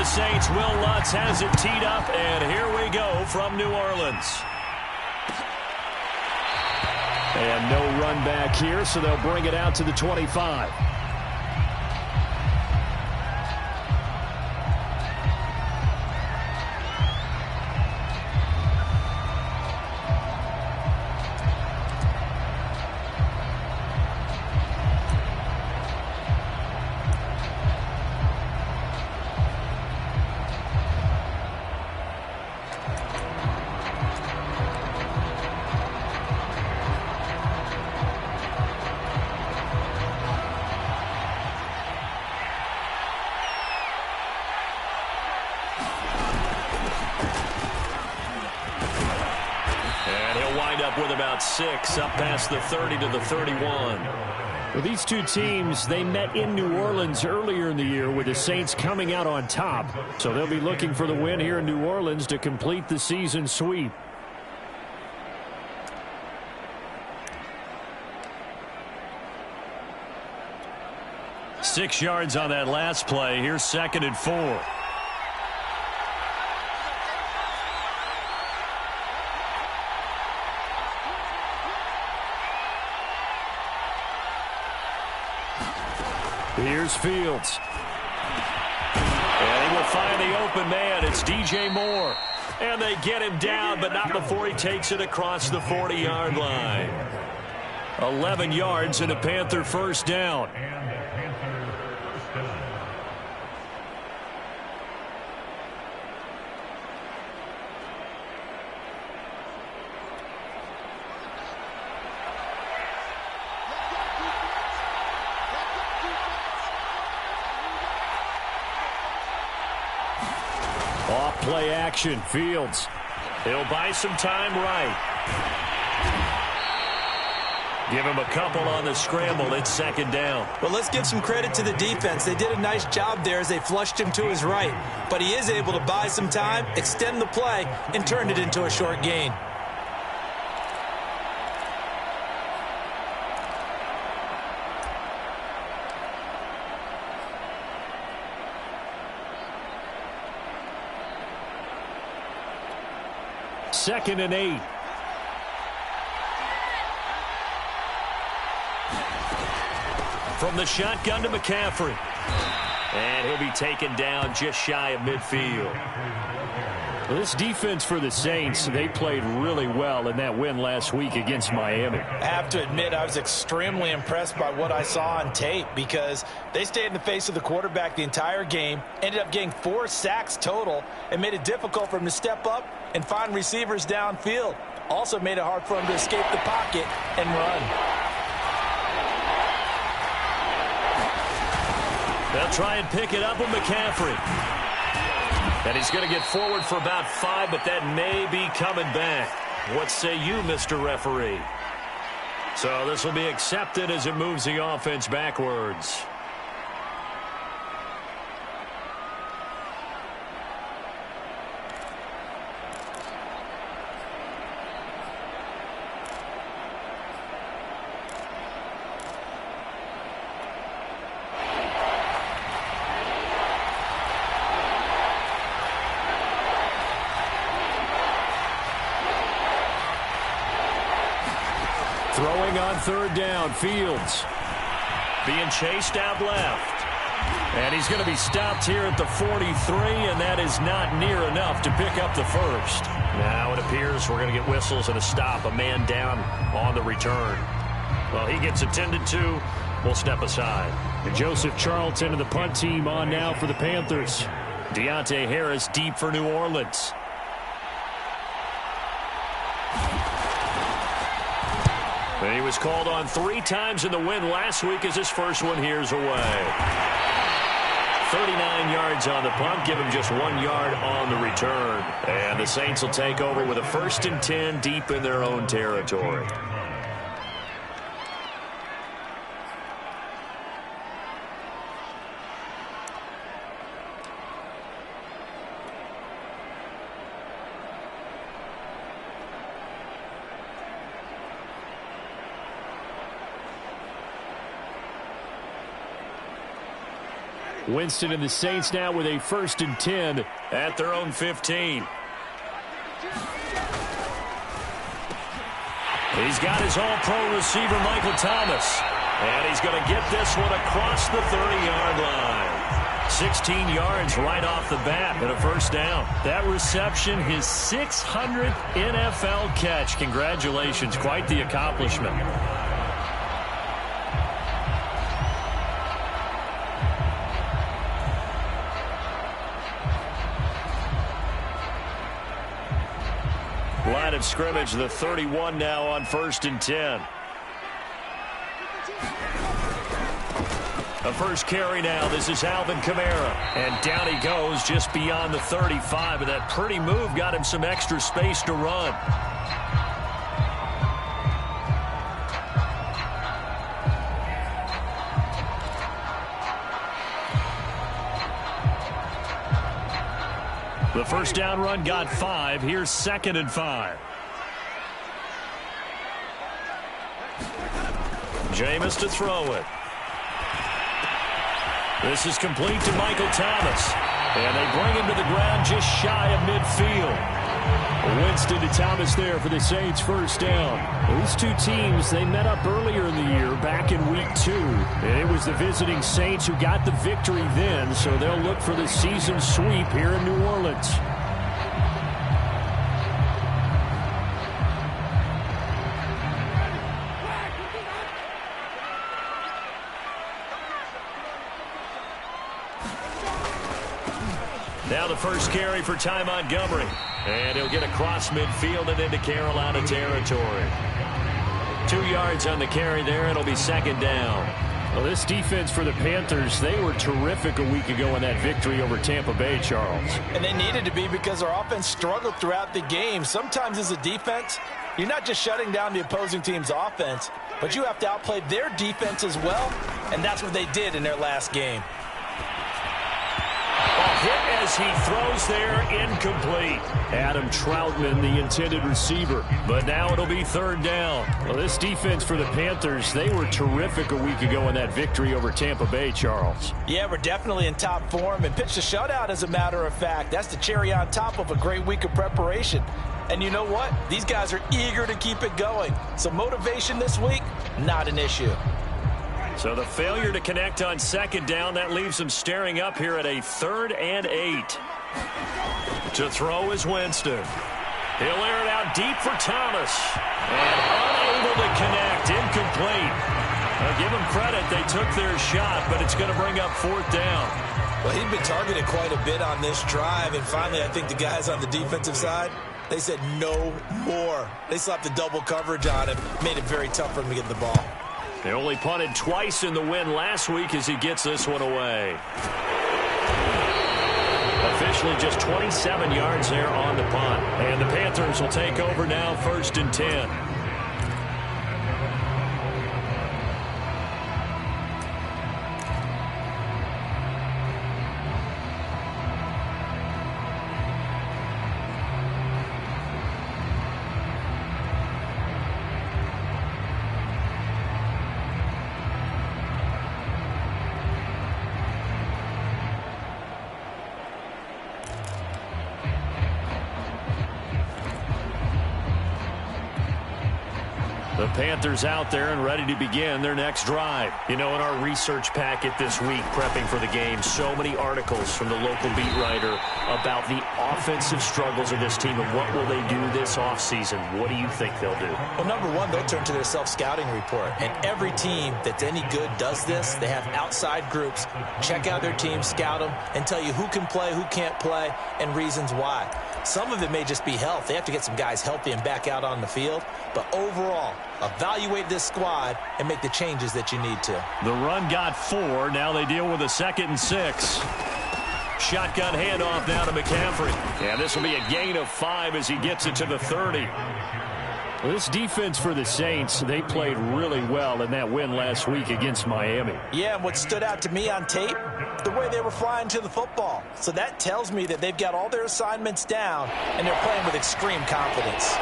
Saints. Will Lutz has it teed up, and here we go from New Orleans. And no run back here, so they'll bring it out to the 25. With about 6 up past the 30 to the 31. Well, these two teams, they met in New Orleans earlier in the year with the Saints coming out on top. So they'll be looking for the win here in New Orleans to complete the season sweep. Six yards on that last play. Here's 2nd and 4. Here's Fields. And he will find the open man. It's DJ Moore. And they get him down, but not before he takes it across the 40-yard line. 11 yards and a Panther first down. Play action. Fields. He'll buy some time right. Give him a couple on the scramble. It's 2nd down. Well, let's give some credit to the defense. They did a nice job there as they flushed him to his right. But he is able to buy some time, extend the play, and turn it into a short gain. Second and 8. From the shotgun to McCaffrey. And he'll be taken down just shy of midfield. Well, this defense for the Saints, they played really well in that win last week against Miami. I have to admit, I was extremely impressed by what I saw on tape because they stayed in the face of the quarterback the entire game, ended up getting 4 sacks total, and made it difficult for him to step up and find receivers downfield. Also made it hard for him to escape the pocket and run. They'll try and pick it up with McCaffrey. And he's going to get forward for about 5, but that may be coming back. What say you, Mr. Referee? So this will be accepted as it moves the offense backwards. Throwing on 3rd down, Fields. Being chased out left. And he's going to be stopped here at the 43, and that is not near enough to pick up the first. Now it appears we're going to get whistles and a stop, a man down on the return. Well, he gets attended to. We'll step aside. And Joseph Charlton and the punt team on now for the Panthers. Deontay Harris deep for New Orleans. And he was called on 3 times in the win last week as his first one here's away. 39 yards on the punt, give him just 1 yard on the return. And the Saints will take over with a 1st and 10 deep in their own territory. Winston and the Saints now with a 1st and 10 at their own 15. He's got his all-pro receiver, Michael Thomas. And he's going to get this one across the 30-yard line. 16 yards right off the bat and a 1st down. That reception, his 600th NFL catch. Congratulations. Quite the accomplishment. Line of scrimmage, the 31 now on 1st and 10. A first carry now. This is Alvin Kamara. And down he goes just beyond the 35. And that pretty move got him some extra space to run. The 1st down run got 5. Here's 2nd and 5. Jameis to throw it. This is complete to Michael Thomas. And they bring him to the ground just shy of midfield. Winston to Thomas there for the Saints' 1st down. These two teams, they met up earlier in the year back in week 2. And it was the visiting Saints who got the victory then, so they'll look for the season sweep here in New Orleans. Now the first carry for Ty Montgomery. And he'll get across midfield and into Carolina territory. 2 yards on the carry there. It'll be 2nd down. Well, this defense for the Panthers, they were terrific a week ago in that victory over Tampa Bay, Charles. And they needed to be because our offense struggled throughout the game. Sometimes as a defense, you're not just shutting down the opposing team's offense, but you have to outplay their defense as well. And that's what they did in their last game. Hit as he throws there, incomplete. Adam Troutman, the intended receiver. But now it'll be 3rd down. Well, this defense for the Panthers, they were terrific a week ago in that victory over Tampa Bay, Charles. Yeah, we're definitely in top form and pitched a shutout, as a matter of fact. That's the cherry on top of a great week of preparation. And you know what? These guys are eager to keep it going. So motivation this week, not an issue. So the failure to connect on 2nd down, that leaves them staring up here at a 3rd and 8. To throw is Winston. He'll air it out deep for Thomas. And unable to connect, incomplete. I'll give them credit, they took their shot, but it's going to bring up 4th down. Well, he'd been targeted quite a bit on this drive, and finally I think the guys on the defensive side, they said no more. They slapped the double coverage on him, made it very tough for him to get the ball. They only punted twice in the win last week as he gets this one away. Officially just 27 yards there on the punt. And the Panthers will take over now, 1st and 10. The Panthers out there and ready to begin their next drive. You know, in our research packet this week, prepping for the game, so many articles from the local beat writer about the offensive struggles of this team and what will they do this offseason. What do you think they'll do? Well, number one, they'll turn to their self-scouting report. And every team that's any good does this. They have outside groups. Check out their team, scout them, and tell you who can play, who can't play, and reasons why. Some of it may just be health. They have to get some guys healthy and back out on the field. But overall, evaluate this squad and make the changes that you need to. The run got 4. Now they deal with a 2nd and 6. Shotgun handoff now to McCaffrey. And this will be a gain of 5 as he gets it to the 30. Well, this defense for the Saints, they played really well in that win last week against Miami. Yeah, and what stood out to me on tape, the way they were flying to the football. So that tells me that they've got all their assignments down, and they're playing with extreme confidence.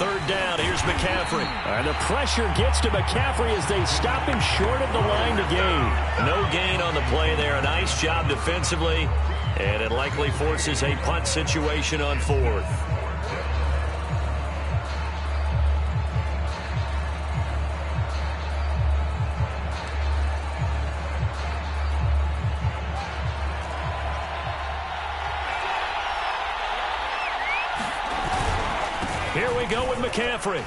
third down. Here's McCaffrey. And the pressure gets to McCaffrey as they stop him short of the line to gain. No gain on the play there. A nice job defensively. And it likely forces a punt situation on fourth. Here we go with McCaffrey.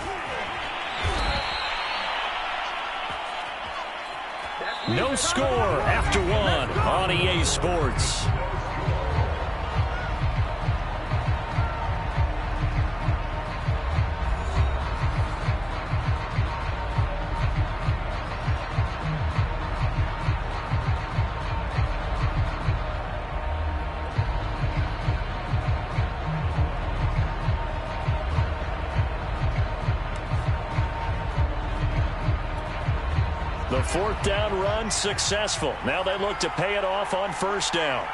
No score after one on EA Sports. The fourth down run successful. Now they look to pay it off on first down.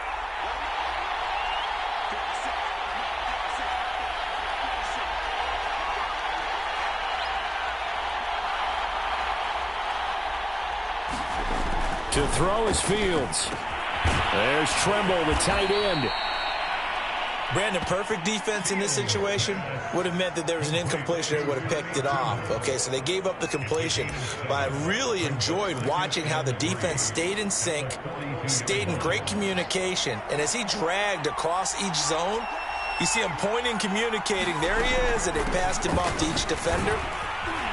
To throw is Fields. There's Tremble, the tight end. Brandon, perfect defense in this situation would have meant that there was an incompletion and would have picked it off. Okay, so they gave up the completion. But I really enjoyed watching how the defense stayed in sync, stayed in great communication. And as he dragged across each zone, you see him pointing, communicating. There he is, and they passed him off to each defender.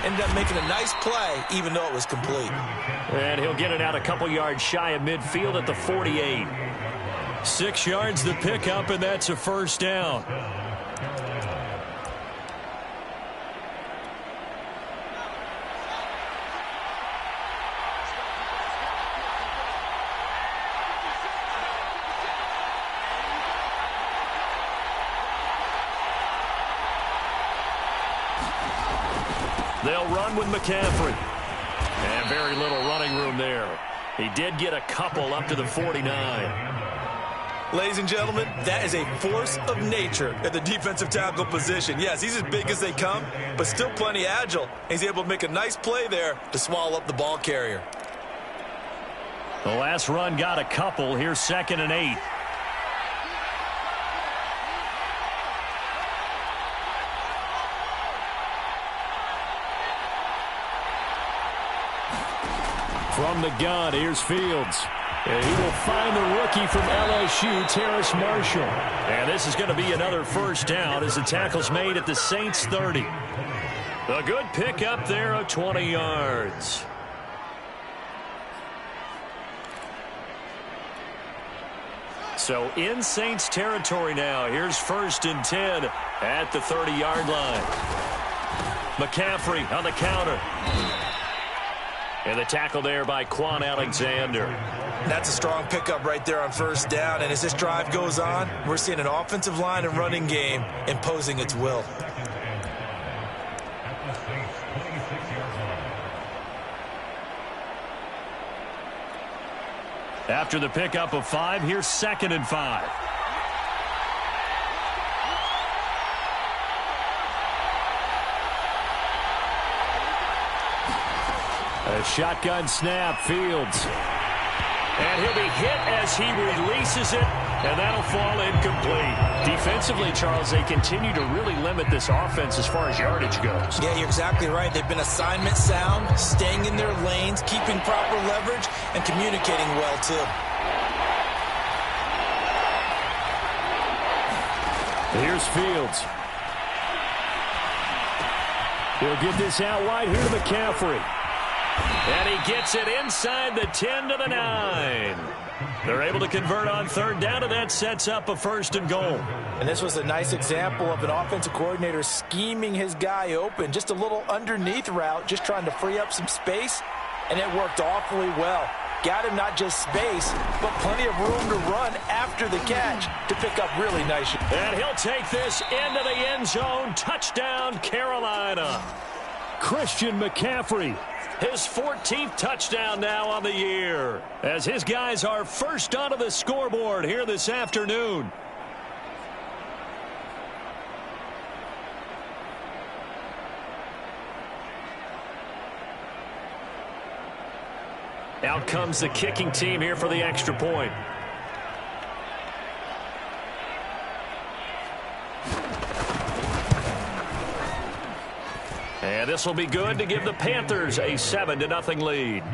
Ended up making a nice play, even though it was complete. And he'll get it out a couple yards shy of midfield at the 48. 6 yards the pickup, and that's a first down. They'll run with McCaffrey. And very little running room there. He did get a couple up to the 49. Ladies and gentlemen, that is a force of nature at the defensive tackle position. Yes, he's as big as they come, but still plenty agile. He's able to make a nice play there to swallow up the ball carrier. The last run got a couple. Here's 2nd and 8. From the gun, here's Fields. And he will find the rookie from LSU, Terrace Marshall. And this is going to be another first down as the tackle's made at the Saints 30. A good pickup there of 20 yards. So in Saints territory now. Here's 1st and 10 at the 30-yard line. McCaffrey on the counter. And the tackle there by Quan Alexander. That's a strong pickup right there on first down. And as this drive goes on, we're seeing an offensive line and running game imposing its will. After the pickup of 5, here's 2nd and 5. A shotgun snap, Fields. And he'll be hit as he releases it, and that'll fall incomplete. Defensively, Charles, they continue to really limit this offense as far as yardage goes. Yeah, you're exactly right. They've been assignment sound, staying in their lanes, keeping proper leverage, and communicating well, too. Here's Fields. He'll get this out wide here to McCaffrey. And he gets it inside the 10 to the 9. They're able to convert on third down, and that sets up a 1st and goal. And this was a nice example of an offensive coordinator scheming his guy open. Just a little underneath route, just trying to free up some space, and it worked awfully well. Got him not just space, but plenty of room to run after the catch to pick up really nice. And he'll take this into the end zone. Touchdown, Carolina. Christian McCaffrey. His 14th touchdown now on the year, as his guys are first onto the scoreboard here this afternoon. Out comes the kicking team here for the extra point. And this will be good to give the Panthers a 7-0 lead.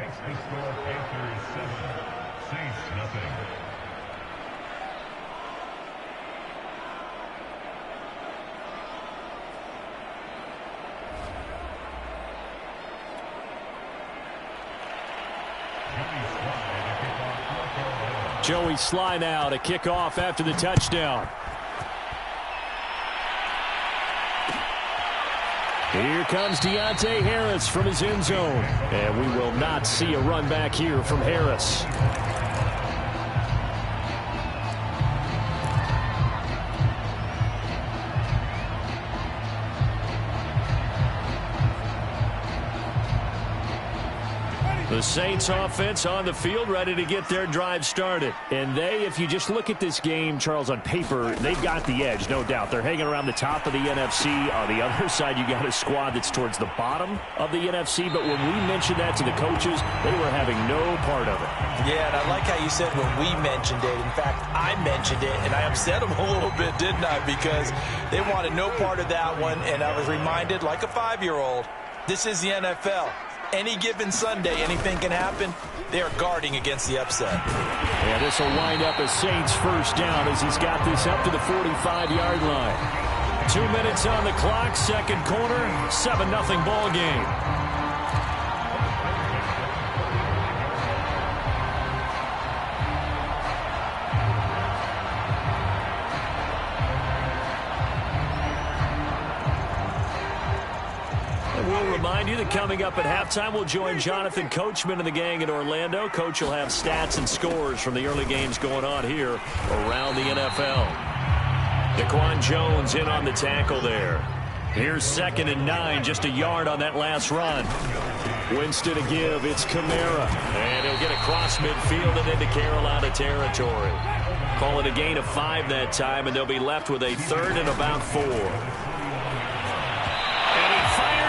Joey Sly now to kick off after the touchdown. Here comes Deontay Harris from his end zone. And we will not see a run back here from Harris. The Saints offense on the field, ready to get their drive started. And if you just look at this game, Charles, on paper, they've got the edge, no doubt. They're hanging around the top of the NFC. On the other side, you got a squad that's towards the bottom of the NFC. But when we mentioned that to the coaches, they were having no part of it. Yeah, and I like how you said when we mentioned it. In fact, I mentioned it, and I upset them a little bit, didn't I? Because they wanted no part of that one, and I was reminded, like a 5-year-old, this is the NFL. Any given Sunday, anything can happen. They are guarding against the upset. Yeah, this will wind up a Saints first down as he's got this up to the 45-yard line. 2 minutes on the clock, second quarter, 7-0 ball game. Remind you that coming up at halftime, we'll join Jonathan Coachman and the gang in Orlando. Coach will have stats and scores from the early games going on here around the NFL. Daquan Jones in on the tackle there. Here's 2nd and 9, just a yard on that last run. Winston to give, it's Kamara. And he'll get across midfield and into Carolina territory. Call it a gain of 5 that time, and they'll be left with a 3rd and about 4.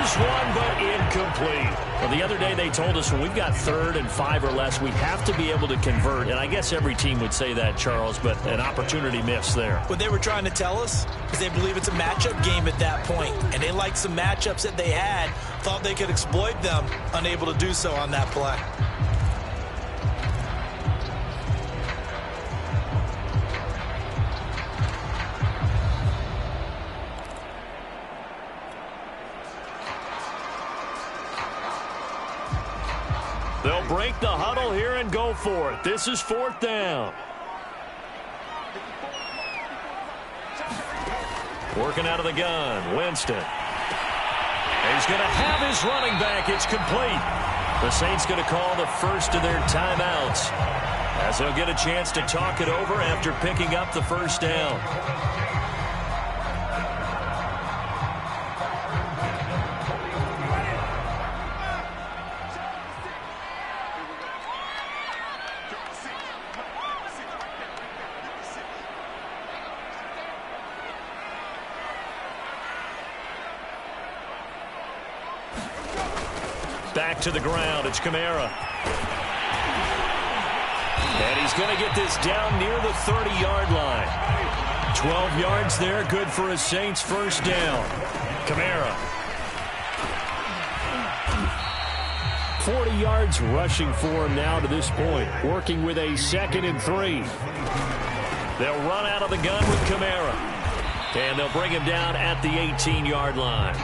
One, but incomplete. Well, the other day they told us when we've got 3rd and 5 or less, we have to be able to convert. And I guess every team would say that, Charles, but an opportunity missed there. What they were trying to tell us is they believe it's a matchup game at that point. And they liked some matchups that they had, thought they could exploit them, unable to do so on that play. They'll break the huddle here and go for it. This is 4th down. Working out of the gun, Winston. He's going to have his running back. It's complete. The Saints going to call the first of their timeouts as they'll get a chance to talk it over after picking up the first down. Back to the ground, it's Kamara. And he's going to get this down near the 30-yard line. 12 yards there, good for a Saints first down. Kamara. 40 yards rushing for him now to this point, working with a 2nd and 3. They'll run out of the gun with Kamara. And they'll bring him down at the 18-yard line.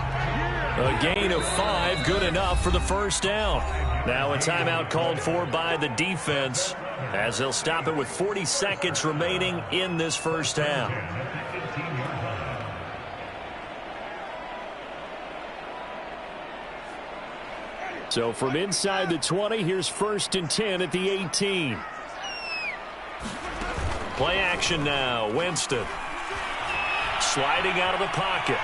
A gain of 5, good enough for the first down. Now a timeout called for by the defense as they'll stop it with 40 seconds remaining in this first half. So from inside the 20, here's 1st and 10 at the 18. Play action now, Winston. Sliding out of the pocket.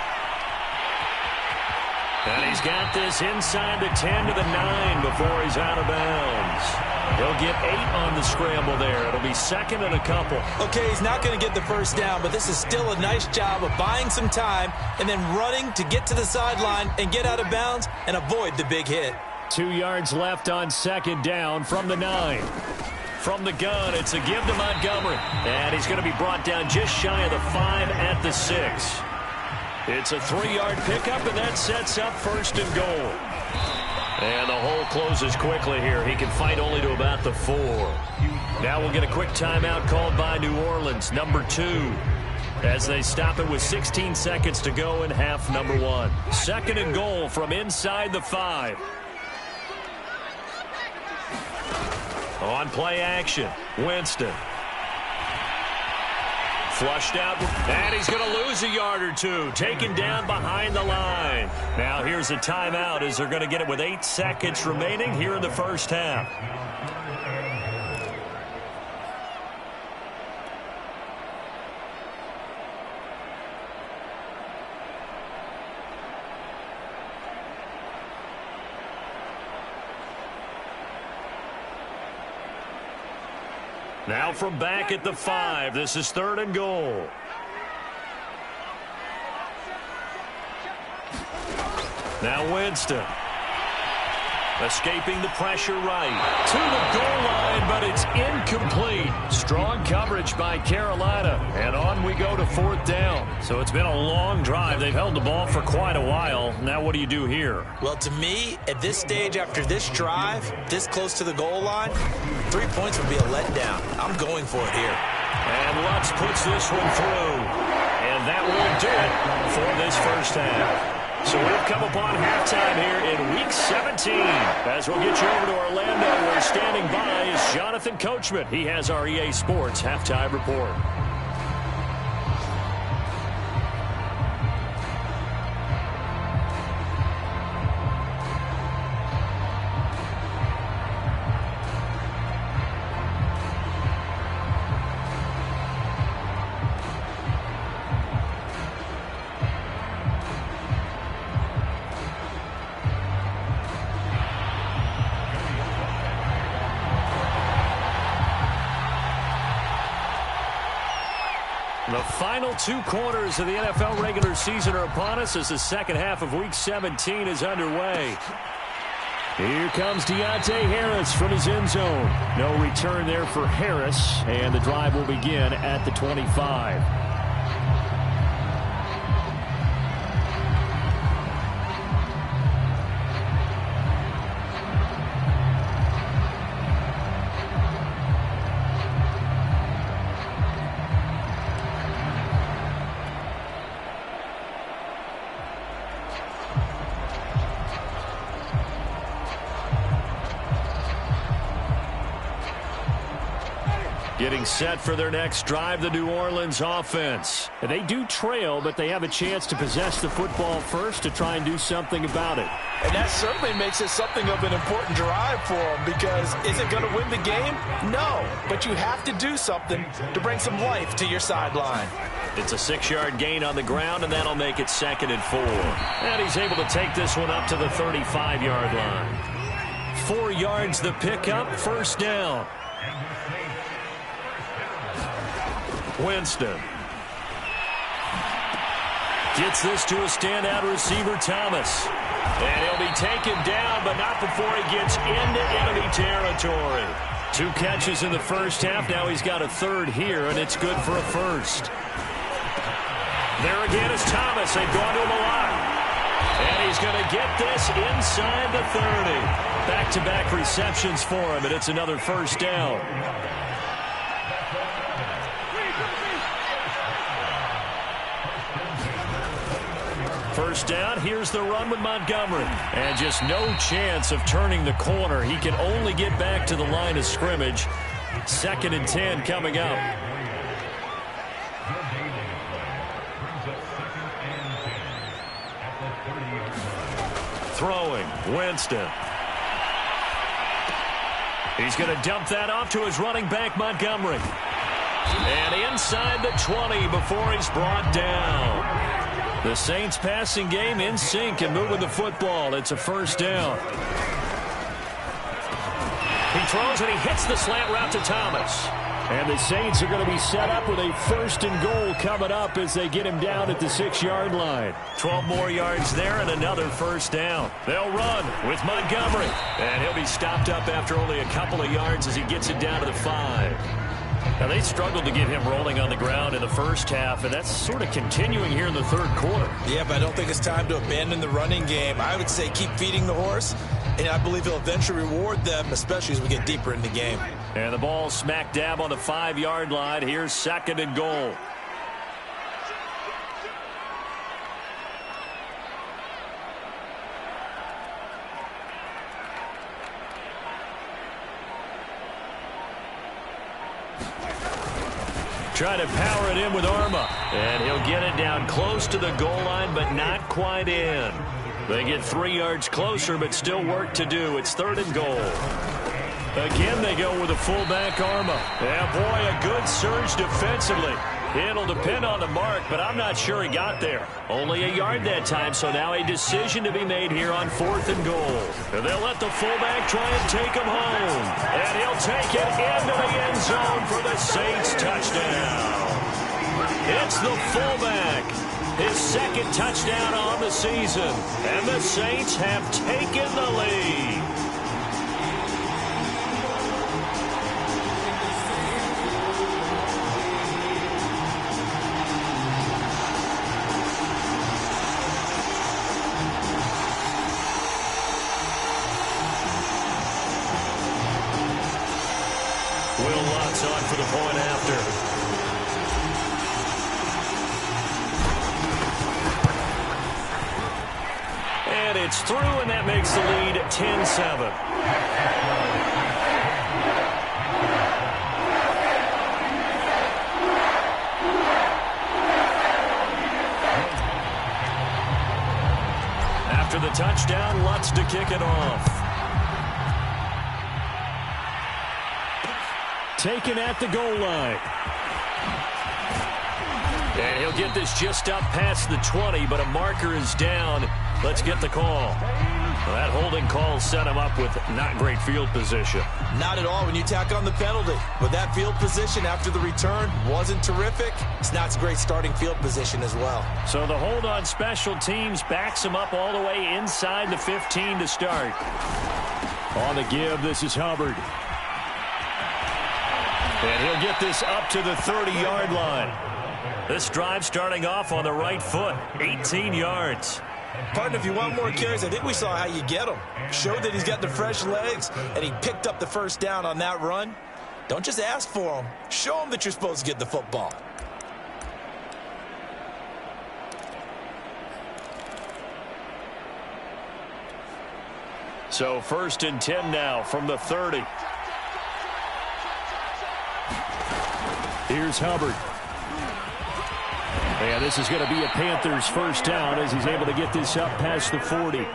And he's got this inside the 10 to the 9 before he's out of bounds. He'll get 8 on the scramble there. It'll be 2nd and a couple. Okay, he's not going to get the first down, but this is still a nice job of buying some time and then running to get to the sideline and get out of bounds and avoid the big hit. 2 yards left on second down from the 9. From the gun, it's a give to Montgomery. And he's going to be brought down just shy of the 5 at the 6. It's a 3-yard pickup, and that sets up first and goal. And the hole closes quickly here. He can fight only to about the 4. Now we'll get a quick timeout called by New Orleans, number 2, as they stop it with 16 seconds to go in half number 1. Second and goal from inside the 5. On play action, Winston. Flushed out, and he's going to lose a yard or 2. Taken down behind the line. Now here's a timeout as they're going to get it with 8 seconds remaining here in the first half. Now from back at the 5, this is third and goal. Now Winston. Escaping the pressure right. To the goal line, but it's incomplete. Strong coverage by Carolina. And on we go to fourth down. So it's been a long drive. They've held the ball for quite a while. Now what do you do here? Well, to me, at this stage after this drive, this close to the goal line, 3 points would be a letdown. I'm going for it here. And Lutz puts this one through. And that will do it for this first half. So we've come upon halftime here in Week 17. As we'll get you over to Orlando, where standing by is Jonathan Coachman. He has our EA Sports Halftime Report. The final 2 quarters of the NFL regular season are upon us as the second half of Week 17 is underway. Here comes Deontay Harris from his end zone. No return there for Harris, and the drive will begin at the 25. Getting set for their next drive, the New Orleans offense. And they do trail, but they have a chance to possess the football first to try and do something about it. And that certainly makes it something of an important drive for them, because is it going to win the game? No, but you have to do something to bring some life to your sideline. It's a 6-yard gain on the ground, and that'll make it 2nd and 4. And he's able to take this one up to the 35-yard line. 4 yards the pickup, first down. Winston gets this to a standout receiver, Thomas. And he'll be taken down, but not before he gets into enemy territory. 2 catches in the first half. Now he's got a third here, and it's good for a first. There again is Thomas. They've gone to him a lot. And he's going to get this inside the 30. Back-to-back receptions for him, and it's another first down. First down, here's the run with Montgomery. And just no chance of turning the corner. He can only get back to the line of scrimmage. 2nd and 10 coming up. Throwing, Winston. He's going to dump that off to his running back, Montgomery. And inside the 20 before he's brought down. The Saints passing game in sync and moving the football. It's a first down. He throws and he hits the slant route to Thomas. And the Saints are going to be set up with a 1st and goal coming up as they get him down at the 6-yard line. 12 more yards there and another 1st down. They'll run with Montgomery. And he'll be stopped up after only a couple of yards as he gets it down to the 5. Now, they struggled to get him rolling on the ground in the first half, and that's sort of continuing here in the 3rd quarter. Yeah, but I don't think it's time to abandon the running game. I would say keep feeding the horse, and I believe he'll eventually reward them, especially as we get deeper in the game. And the ball smack dab on the 5-yard line. Here's 2nd and goal. Try to power it in with Arma. And he'll get it down close to the goal line, but not quite in. They get 3 yards closer, but still work to do. It's 3rd and goal. Again, they go with a fullback Arma. Yeah, boy, a good surge defensively. It'll depend on the mark, but I'm not sure he got there. Only a yard that time, so now a decision to be made here on 4th and goal. And they'll let the fullback try and take him home. And he'll take it into the end zone for the Saints touchdown. It's the fullback. His 2nd touchdown on the season. And the Saints have taken the lead. On for the point after. And it's through, and that makes the lead 10-7. After the touchdown, Lutz to kick it off. Taken at the goal line. And he'll get this just up past the 20, but a marker is down. Let's get the call. Well, that holding call set him up with not great field position. Not at all when you tack on the penalty. But that field position after the return wasn't terrific. It's not a great starting field position as well. So the hold on special teams backs him up all the way inside the 15 to start. On the give, this is Hubbard. And he'll get this up to the 30-yard line. This drive starting off on the right foot, 18 yards. Partner, if you want more carries, I think we saw how you get them. Showed that he's got the fresh legs, and he picked up the 1st down on that run. Don't just ask for them. Show them that you're supposed to get the football. So 1st and 10 now from the 30. Here's Hubbard. And this is going to be a Panthers 1st down as he's able to get this up past the 40.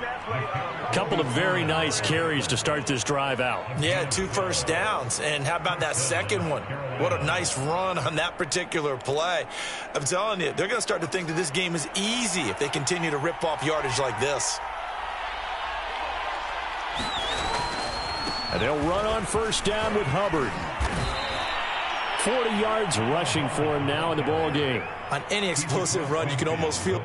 Couple of very nice carries to start this drive out. Yeah, 2 first downs. And how about that second one? What a nice run on that particular play. I'm telling you, they're going to start to think that this game is easy if they continue to rip off yardage like this. And they'll run on 1st down with Hubbard. 40 yards rushing for him now in the ball game. On any explosive run, you can almost feel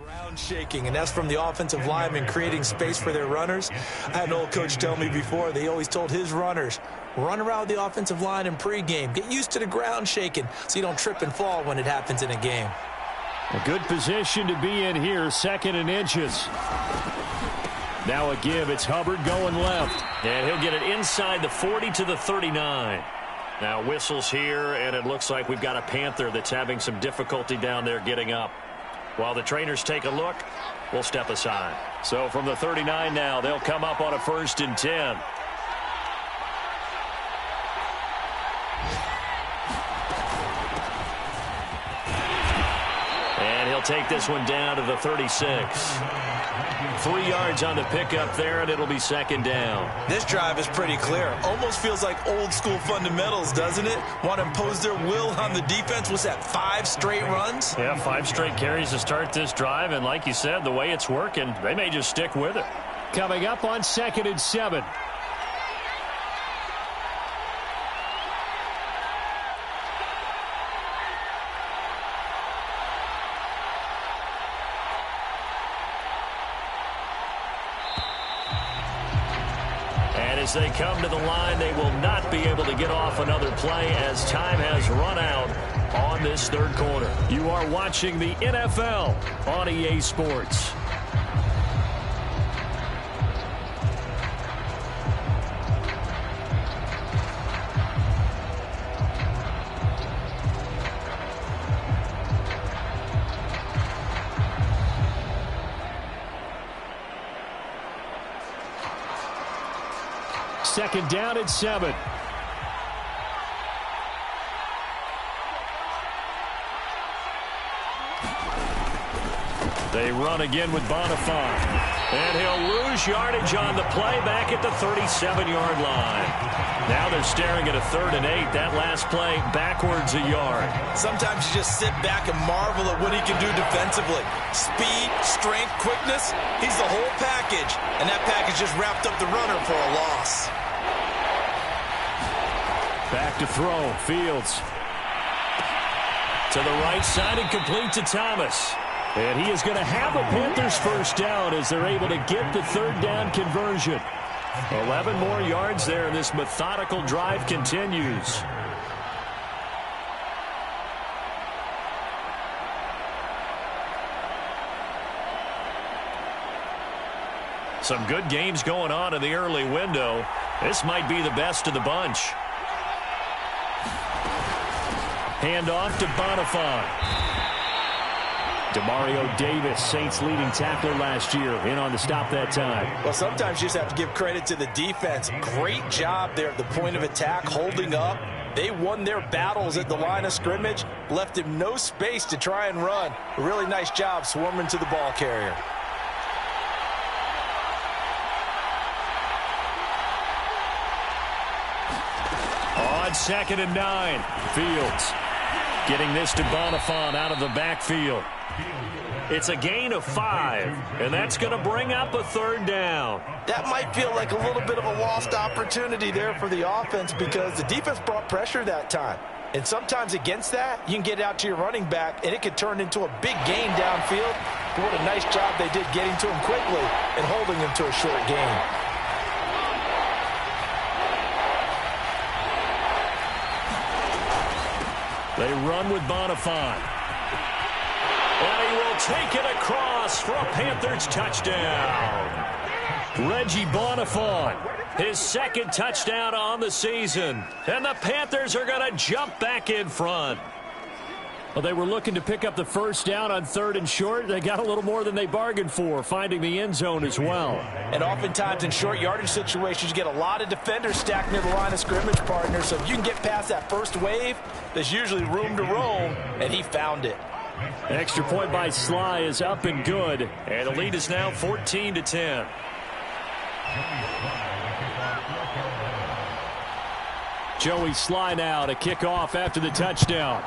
Ground shaking, and that's from the offensive linemen creating space for their runners. I had an old coach tell me before, they always told his runners, run around the offensive line in pregame. Get used to the ground shaking so you don't trip and fall when it happens in a game. A good position to be in here, 2nd and inches. Now a give. It's Hubbard going left. And he'll get it inside the 40 to the 39. Now whistles here, and it looks like we've got a Panther that's having some difficulty down there getting up. While the trainers take a look, we'll step aside. So from the 39 now, they'll come up on a 1st and 10. And he'll take this one down to the 36. 3 yards on the pickup there, and it'll be 2nd down. This drive is pretty clear. Almost feels like old school fundamentals, doesn't it? Want to impose their will on the defense. Was that 5 straight runs? Yeah, 5 straight carries to start this drive, and like you said, the way it's working, they may just stick with it. Coming up on 2nd and 7. As they come to the line, they will not be able to get off another play as time has run out on this 3rd quarter. You are watching the NFL on EA Sports. Second down at 7. They run again with Bonifant. And he'll lose yardage on the play back at the 37-yard line. Now they're staring at a 3rd and 8. That last play backwards a yard. Sometimes you just sit back and marvel at what he can do defensively. Speed, strength, quickness. He's the whole package. And that package just wrapped up the runner for a loss. Back to throw. Fields. To the right side and complete to Thomas. And he is going to have a Panthers 1st down as they're able to get the 3rd down conversion. 11 more yards there, and this methodical drive continues. Some good games going on in the early window. This might be the best of the bunch. Handoff to Bonifant. Demario Davis, Saints leading tackler last year, in on the stop that time. Well, sometimes you just have to give credit to the defense. Great job there at the point of attack, holding up. They won their battles at the line of scrimmage, left him no space to try and run. A really nice job swarming to the ball carrier. On 2nd and 9, Fields getting this to Bonifant out of the backfield. It's a gain of 5, and that's going to bring up a 3rd down. That might feel like a little bit of a lost opportunity there for the offense because the defense brought pressure that time. And sometimes against that, you can get out to your running back, and it could turn into a big gain downfield. But what a nice job they did getting to him quickly and holding him to a short gain. They run with Bonifant. And he will take it across for a Panthers touchdown. Reggie Bonifant, his 2nd touchdown on the season. And the Panthers are going to jump back in front. Well, they were looking to pick up the 1st down on 3rd and short. They got a little more than they bargained for, finding the end zone as well. And oftentimes in short yardage situations, you get a lot of defenders stacked near the line of scrimmage, partner. So if you can get past that first wave, there's usually room to roam, and he found it. Extra point by Sly is up and good. And the lead is now 14-10. Joey Sly now to kick off after the touchdown.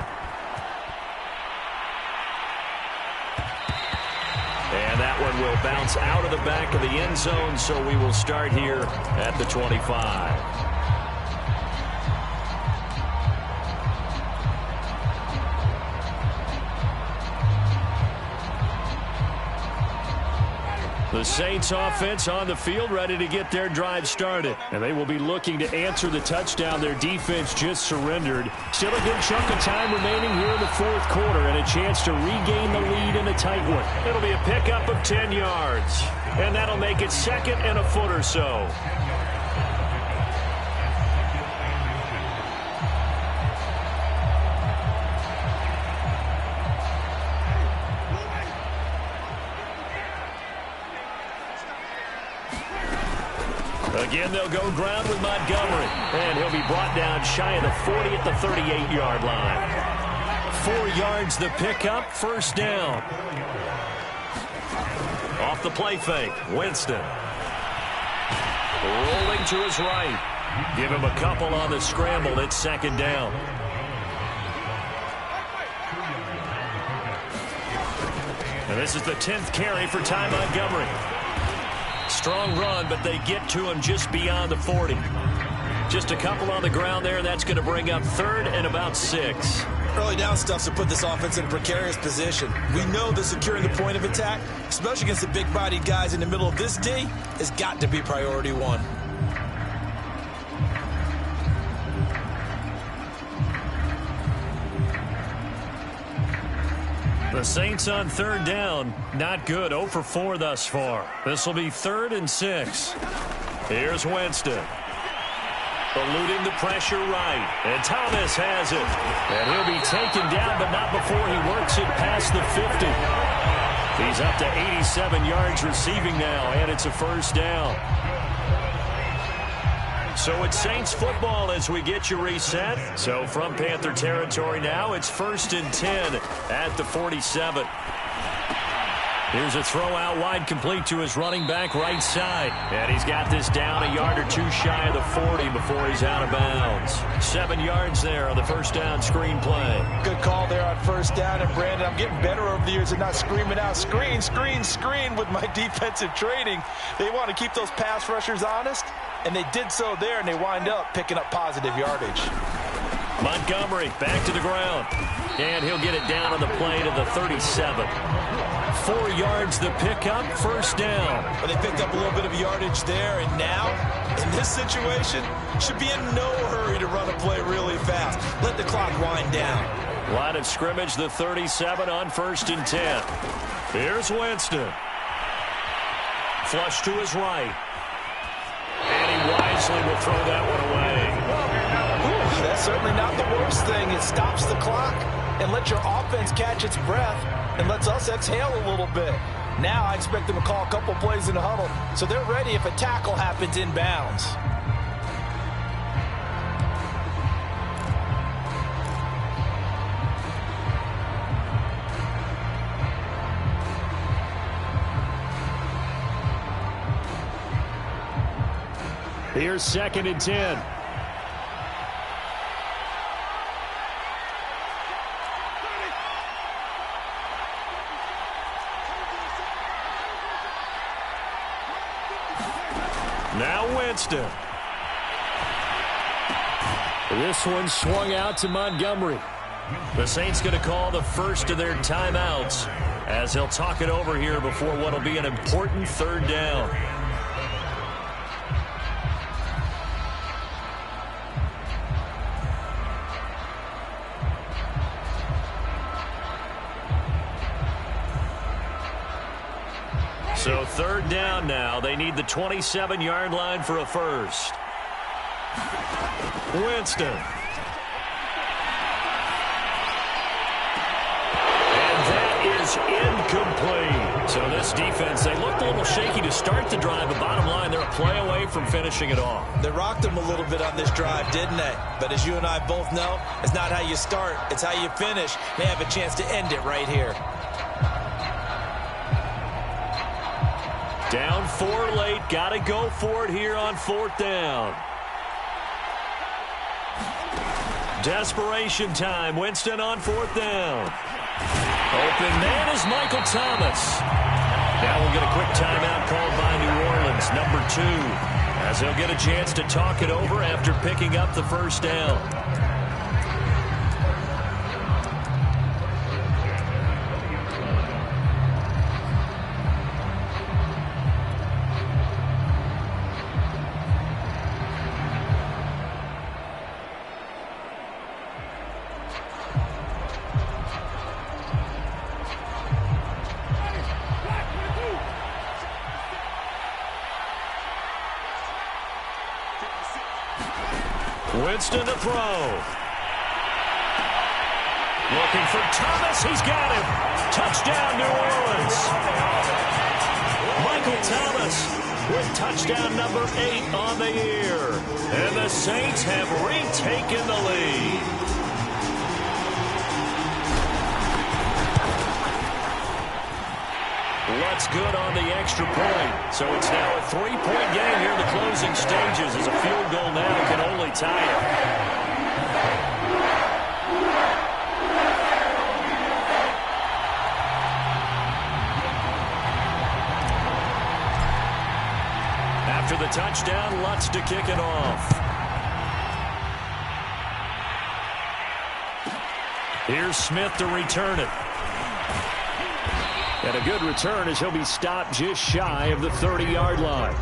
And that one will bounce out of the back of the end zone, so we will start here at the 25. The Saints offense on the field ready to get their drive started. And they will be looking to answer the touchdown their defense just surrendered. Still a good chunk of time remaining here in the fourth quarter and a chance to regain the lead in a tight one. It'll be a pickup of 10 yards. And that'll make it 2nd and a foot or so. Again, they'll go ground with Montgomery. And he'll be brought down shy of the 40 at the 38-yard line. 4 yards the pickup, 1st down. Off the play fake, Winston. Rolling to his right. Give him a couple on the scramble. It's 2nd down. And this is the 10th carry for Ty Montgomery. Strong run, but they get to him just beyond the 40. Just a couple on the ground there. That's going to bring up 3rd and about 6. Early down stuff to put this offense in a precarious position. We know that securing the point of attack, especially against the big-bodied guys in the middle of this D, has got to be priority 1. The Saints on 3rd down. Not good. 0 for 4 thus far. This will be 3rd and 6. Here's Winston. Eluding the pressure right. And Thomas has it. And he'll be taken down, but not before he works it past the 50. He's up to 87 yards receiving now, and it's a 1st down. So it's Saints football as we get you reset. So from Panther territory now, it's 1st and 10 at the 47. Here's a throw out wide, complete to his running back right side. And he's got this down a yard or 2 shy of the 40 before he's out of bounds. 7 yards there on the 1st down screen play. Good call there on 1st down. And Brandon, I'm getting better over the years at not screaming out screen, screen, screen with my defensive training. They want to keep those pass rushers honest, and they did so there, and they wind up picking up positive yardage. Montgomery back to the ground. And he'll get it down on the play to the 37. 4 yards the pickup, 1st down. Well, they picked up a little bit of yardage there, and now, in this situation, should be in no hurry to run a play really fast. Let the clock wind down. Line of scrimmage, the 37 on 1st and 10. Here's Winston. Flush to his right. And he wisely will throw that one away. Ooh, that's certainly not the worst thing. It stops the clock and lets your offense catch its breath and lets us exhale a little bit. Now I expect them to call a couple plays in the huddle, so they're ready if a tackle happens inbounds. Here's 2nd and 10. Now Winston. This one swung out to Montgomery. The Saints going to call the first of their timeouts as he'll talk it over here before what will be an important 3rd down. So 3rd down now. They need the 27-yard line for a first. Winston. And that is incomplete. So this defense, they looked a little shaky to start the drive, but bottom line, they're a play away from finishing it off. They rocked them a little bit on this drive, didn't they? But as you and I both know, it's not how you start, it's how you finish. They have a chance to end it right here. Down 4 late. Got to go for it here on 4th down. Desperation time. Winston on 4th down. Open man is Michael Thomas. Now we'll get a quick timeout called by New Orleans, number 2, as they'll get a chance to talk it over after picking up the 1st down. Winston to throw. Looking for Thomas. He's got him. Touchdown, New Orleans. Michael Thomas with touchdown number 8 on the year. And the Saints have retaken the lead. What's good on the extra point. So it's now a 3-point game here in the closing stages as a field goal now can only tie it. After the touchdown, Lutz to kick it off. Here's Smith to return it. And a good return as he'll be stopped just shy of the 30-yard line.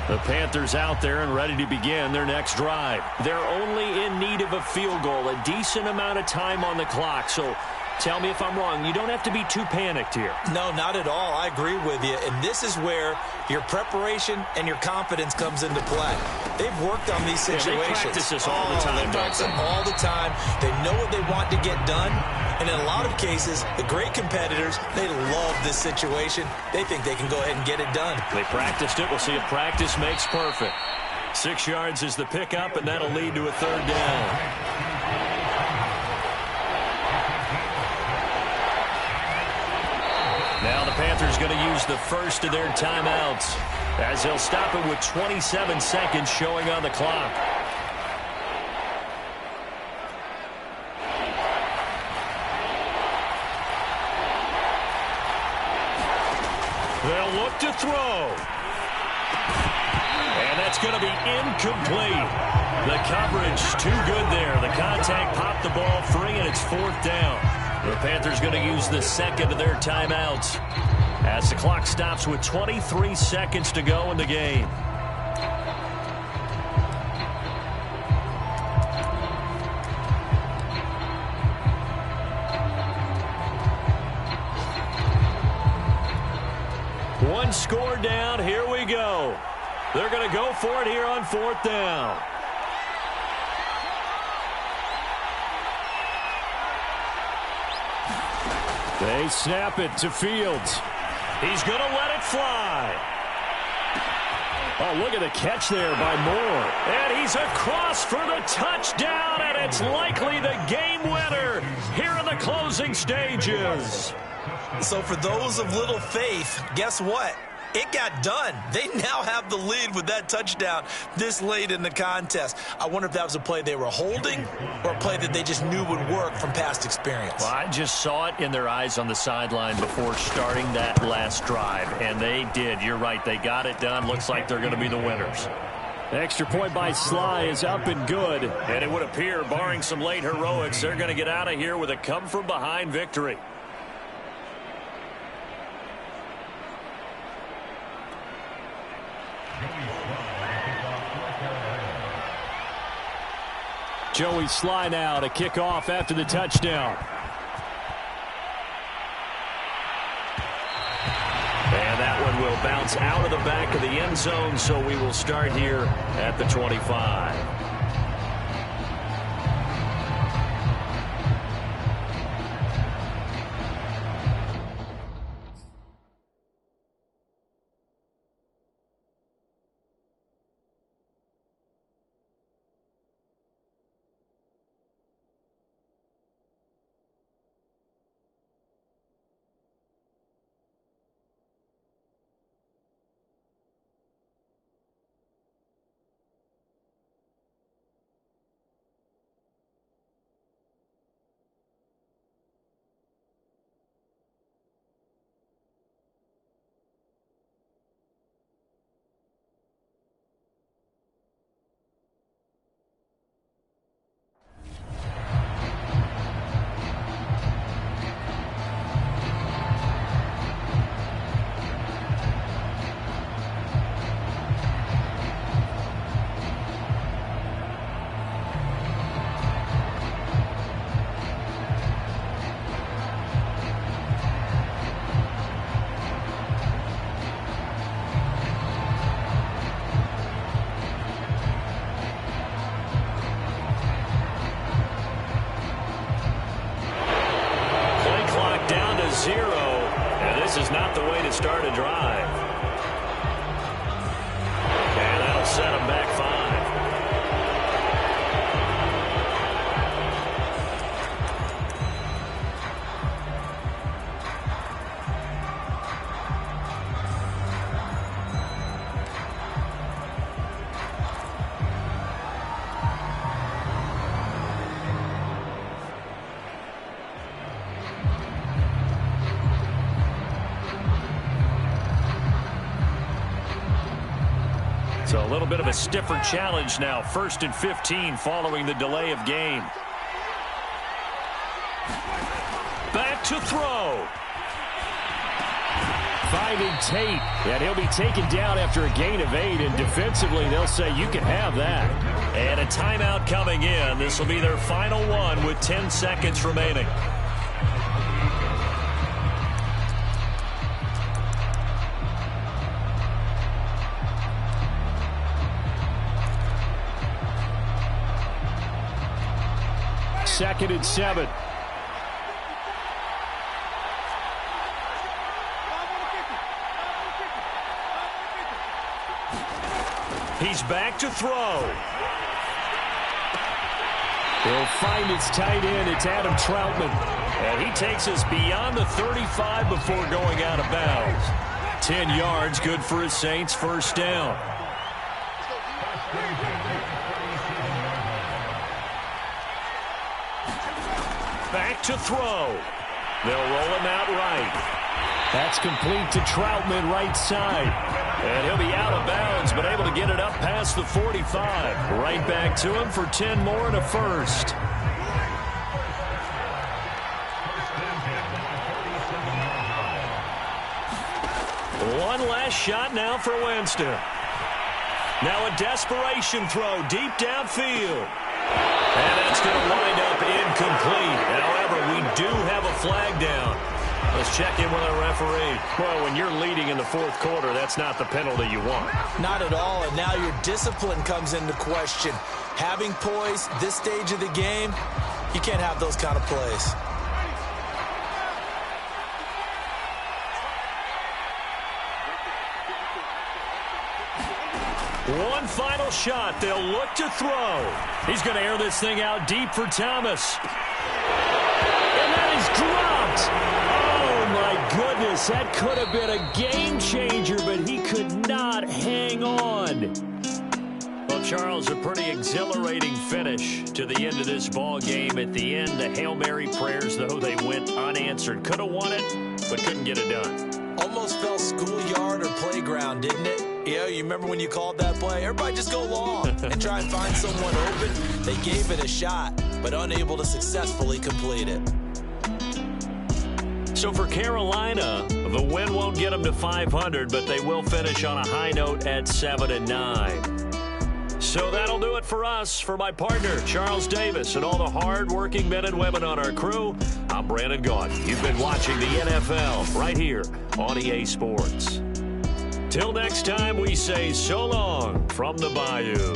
The Panthers out there and ready to begin their next drive. They're only in need of a field goal, a decent amount of time on the clock. So tell me if I'm wrong. You don't have to be too panicked here. No, not at all. I agree with you. And this is where your preparation and your confidence comes into play. They've worked on these situations. Yeah, they practice this all the time. They practice it all the time. They know what they want to get done. And in a lot of cases, the great competitors, they love this situation. They think they can go ahead and get it done. They practiced it. We'll see if practice makes perfect. 6 yards is the pickup, and that'll lead to a third down. Now the Panthers going to use the first of their timeouts as they'll stop it with 27 seconds showing on the clock. They'll look to throw. And that's going to be incomplete. The coverage too good there. The contact popped the ball free, and it's 4th down. The Panthers going to use the second of their timeouts as the clock stops with 23 seconds to go in the game. One score down. Here we go. They're going to go for it here on 4th down. They snap it to Fields. He's going to let it fly. Oh, look at the catch there by Moore. And he's across for the touchdown, and it's likely the game winner here in the closing stages. So for those of little faith, guess what? It got done. They now have the lead with that touchdown this late in the contest. I wonder if that was a play they were holding or a play that they just knew would work from past experience. Well, I just saw it in their eyes on the sideline before starting that last drive, and they did. You're right. They got it done. Looks like they're going to be the winners. Extra point by Sly is up and good. And it would appear, barring some late heroics, they're going to get out of here with a come-from-behind victory. Joey Sly now to kick off after the touchdown. And that one will bounce out of the back of the end zone, so we will start here at the 25. So a little bit of a stiffer challenge now. 1st and 15 following the delay of game. Back to throw. Finding Tate, and he'll be taken down after a gain of 8, and defensively they'll say you can have that. And a timeout coming in. This will be their final one with 10 seconds remaining. Second and 7. He's back to throw. He'll find his tight end. It's Adam Troutman. And he takes us beyond the 35 before going out of bounds. 10 yards, good for his Saints. First down. Back to throw. They'll roll him out right. That's complete to Troutman, right side. And he'll be out of bounds, but able to get it up past the 45. Right back to him for 10 more and a first. One last shot now for Winston. Now a desperation throw deep downfield. And that's going to wind up incomplete. However, we do have a flag down. Let's check in with our referee. Well, when you're leading in the 4th quarter, that's not the penalty you want. Not at all, and now your discipline comes into question. Having poise this stage of the game, you can't have those kind of plays. One final shot. They'll look to throw. He's going to air this thing out deep for Thomas. And that is dropped. Oh, my goodness. That could have been a game changer, but he could not hang on. Well, Charles, a pretty exhilarating finish to the end of this ball game. At the end, the Hail Mary prayers, though, they went unanswered. Could have won it, but couldn't get it done. Almost felt schoolyard or playground, didn't it? Yeah, you remember when you called that play? Everybody just go long and try and find someone open. They gave it a shot, but unable to successfully complete it. So for Carolina, the win won't get them to 500, but they will finish on a high note at 7-9. So that'll do it for us. For my partner, Charles Davis, and all the hard-working men and women on our crew, I'm Brandon Gaudin. You've been watching the NFL right here on EA Sports. Till next time, we say so long from the Bayou.